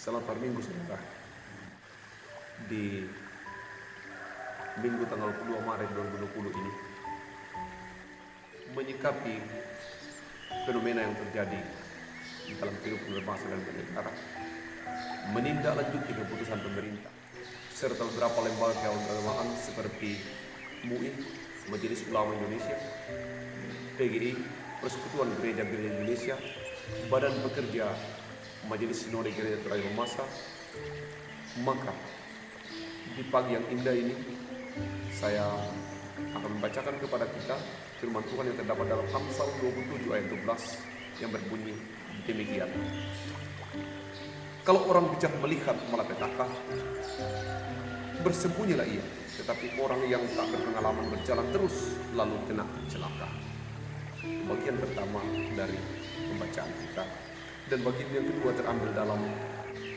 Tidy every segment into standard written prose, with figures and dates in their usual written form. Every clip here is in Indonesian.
Selamat hari Minggu, saudara. Di Minggu tanggal 2 Maret 2020 ini, menyikapi fenomena yang terjadi di dalam kehidupan berbangsa dan bernegara, menindaklanjuti keputusan pemerintah serta beberapa lembaga keagamaan seperti MUI, Majelis Ulama Indonesia, PGI, Persekutuan Gereja-Gereja Indonesia, Badan Pekerja Majelis Sinode Gereja Terakhir Masa. Maka di pagi yang indah ini saya akan membacakan kepada kita firman Tuhan yang terdapat dalam Amsal 27 ayat 12 yang berbunyi demikian. Kalau orang bijak melihat malapetaka, bersembunyilah ia, tetapi orang yang tak berpengalaman berjalan terus lalu kena celaka. Bagian pertama dari pembacaan kita, dan bagian yang kedua terambil dalam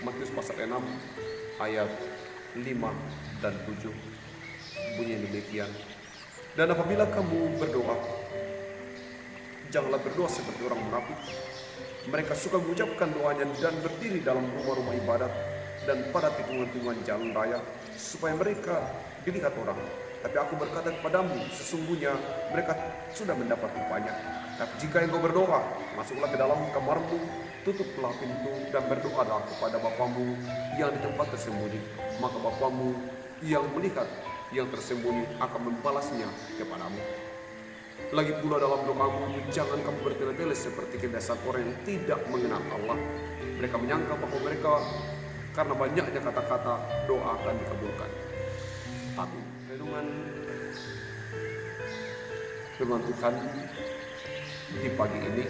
Matius pasal 6 ayat 5 dan 7. Bunyi demikian. Dan apabila kamu berdoa, janganlah berdoa seperti orang munafik. Mereka suka mengucapkan doanya dan berdiri dalam rumah-rumah ibadat dan pada tikungan-tikungan jalan raya, supaya mereka dilihat orang. Tapi aku berkata kepadamu, sesungguhnya mereka sudah mendapat upahnya. Tapi jika engkau berdoa, masuklah ke dalam kamarmu, tutuplah pintu dan berdoalah kepada Bapamu yang di tempat tersembunyi. Maka Bapamu yang melihat yang tersembunyi akan membalasnya kepadamu. Lagi pula dalam doamu, jangan kamu bertele-tele seperti kebiasaan orang yang tidak mengenal Allah. Mereka menyangka bahwa mereka karena banyaknya kata-kata doa akan dikabulkan. Amin. Firman Tuhan di pagi ini,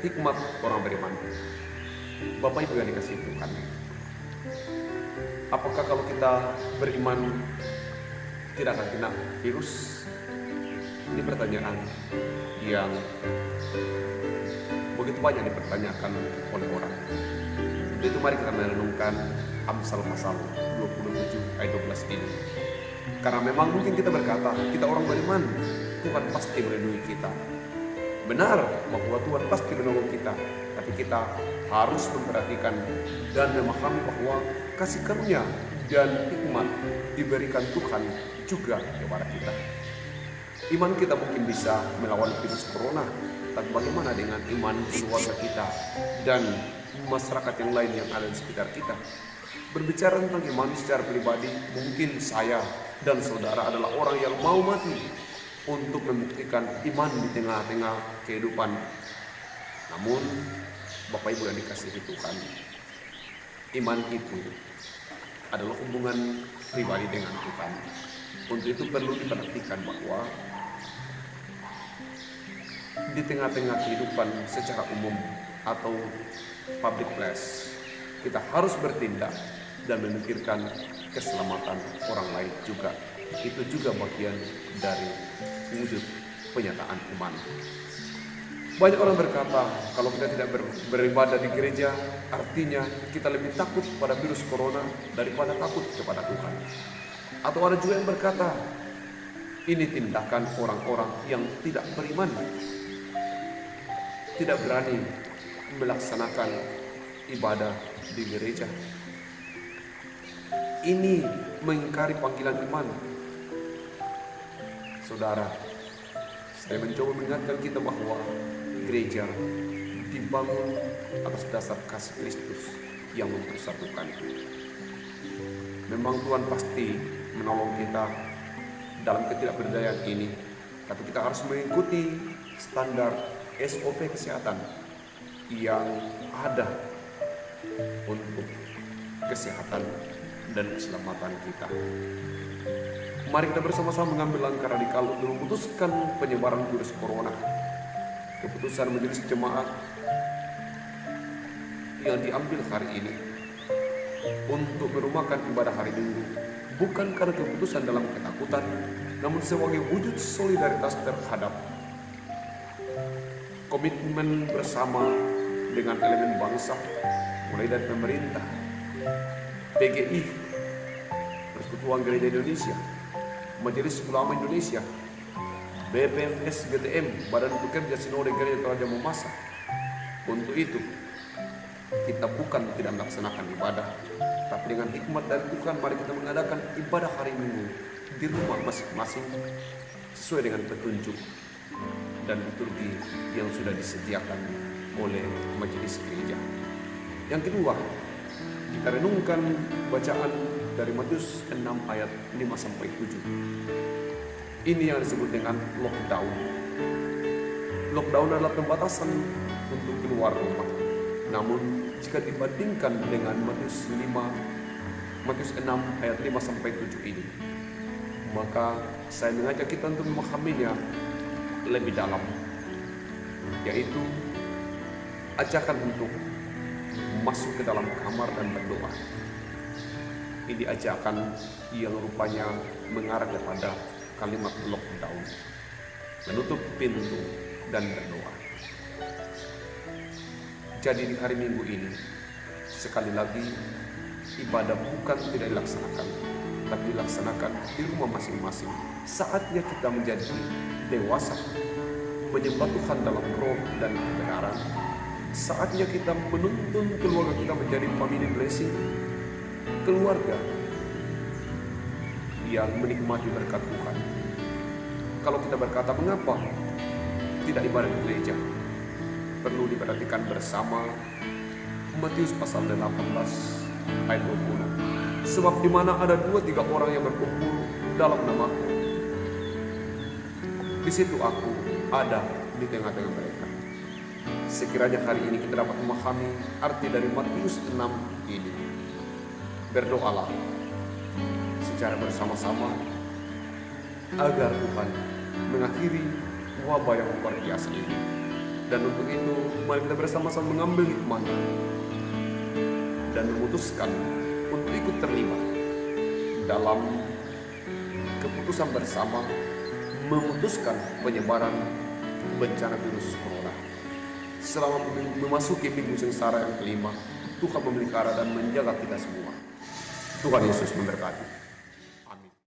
hikmat orang beriman. Bapak Ibu yang dikasihi Tuhan, apakah kalau kita beriman tidak akan kena virus? Ini pertanyaan yang begitu banyak dipertanyakan oleh orang. Untuk itu mari kita merenungkan Amsal pasal 27 ayat 12 ini. Karena memang mungkin kita berkata, kita orang beriman, Tuhan pasti melindungi kita. Benar bahwa Tuhan pasti menolong kita, tapi kita harus memperhatikan dan memahami bahwa kasih karunia dan hikmat diberikan Tuhan juga kepada kita. Iman kita mungkin bisa melawan virus corona, tapi bagaimana dengan iman keluarga kita dan masyarakat yang lain yang ada di sekitar kita? Berbicara tentang iman secara pribadi, mungkin saya dan saudara adalah orang yang mau mati untuk membuktikan iman di tengah-tengah kehidupan. Namun, Bapak Ibu yang dikasihi Tuhan, iman itu adalah hubungan pribadi dengan Tuhan. Untuk itu perlu diperhatikan bahwa di tengah-tengah kehidupan secara umum atau public place, kita harus bertindak dan memikirkan keselamatan orang lain juga. Itu juga bagian dari wujud penyataan iman. Banyak orang berkata, kalau kita tidak beribadah di gereja, artinya kita lebih takut pada virus corona daripada takut kepada Tuhan. Atau ada juga yang berkata, ini tindakan orang-orang yang tidak beriman, tidak berani melaksanakan ibadah di gereja. Ini mengingkari panggilan iman. Saudara, saya mencoba mengingatkan kita bahwa gereja dibangun atas dasar kasih Kristus yang mempersatukan. Memang Tuhan pasti menolong kita dalam ketidakberdayaan ini, tapi kita harus mengikuti standar SOP kesehatan yang ada untuk kesehatan dan keselamatan kita. Mari kita bersama-sama mengambil langkah radikal untuk memutuskan penyebaran virus corona. Keputusan Majelis Jemaat yang diambil hari ini untuk merumahkan ibadah hari Minggu bukan karena keputusan dalam ketakutan, namun sebagai wujud solidaritas terhadap komitmen bersama dengan elemen bangsa, mulai dari pemerintah, PGI, Persekutuan Gereja Indonesia, Majelis Ulama Indonesia, BPMS GTM, Badan Pekerja Sinode Gereja Terakhir Masa. Untuk itu, kita bukan tidak melaksanakan ibadah, tapi dengan hikmat dari Tuhan mari kita mengadakan ibadah hari Minggu di rumah masing-masing sesuai dengan petunjuk dan liturgi yang sudah disediakan oleh majelis gereja. Yang kedua, kita renungkan bacaan dari Matius 6 ayat 5-7. Ini yang disebut dengan lockdown. Lockdown adalah pembatasan untuk keluar rumah. Namun jika dibandingkan dengan Matius 6 ayat 5-7 ini, maka saya mengajak kita untuk memahaminya lebih dalam, yaitu ajakan untuk masuk ke dalam kamar dan berdoa. Ini ajakan yang rupanya mengarah kepada kalimat lockdown, menutup pintu dan berdoa. Jadi di hari Minggu ini, sekali lagi ibadah bukan tidak dilaksanakan, tapi dilaksanakan di rumah masing-masing. Saatnya kita menjadi dewasa, menyembah Tuhan dalam roh dan kebenaran. Saatnya kita menuntun keluarga kita menjadi family blessing, keluarga yang menikmati berkat Tuhan. Kalau kita berkata mengapa tidak ibadah di gereja, perlu diperhatikan bersama Matius pasal 18 ayat 20. Sebab di mana ada 2-3 orang yang berkumpul dalam namaku, di situ aku ada di tengah-tengah mereka. Sekiranya hari ini kita dapat memahami arti dari Matius 6 ini. Berdoalah secara bersama-sama agar Tuhan mengakhiri wabah yang luar biasa ini. Dan untuk itu mari kita bersama-sama mengambil hikmat dan memutuskan untuk ikut terlibat dalam keputusan bersama memutuskan penyebaran bencana virus corona. Selama memasuki minggu sengsara yang kelima, Tuhan memelihara dan menjaga kita semua. Tuhan Yesus memberkati.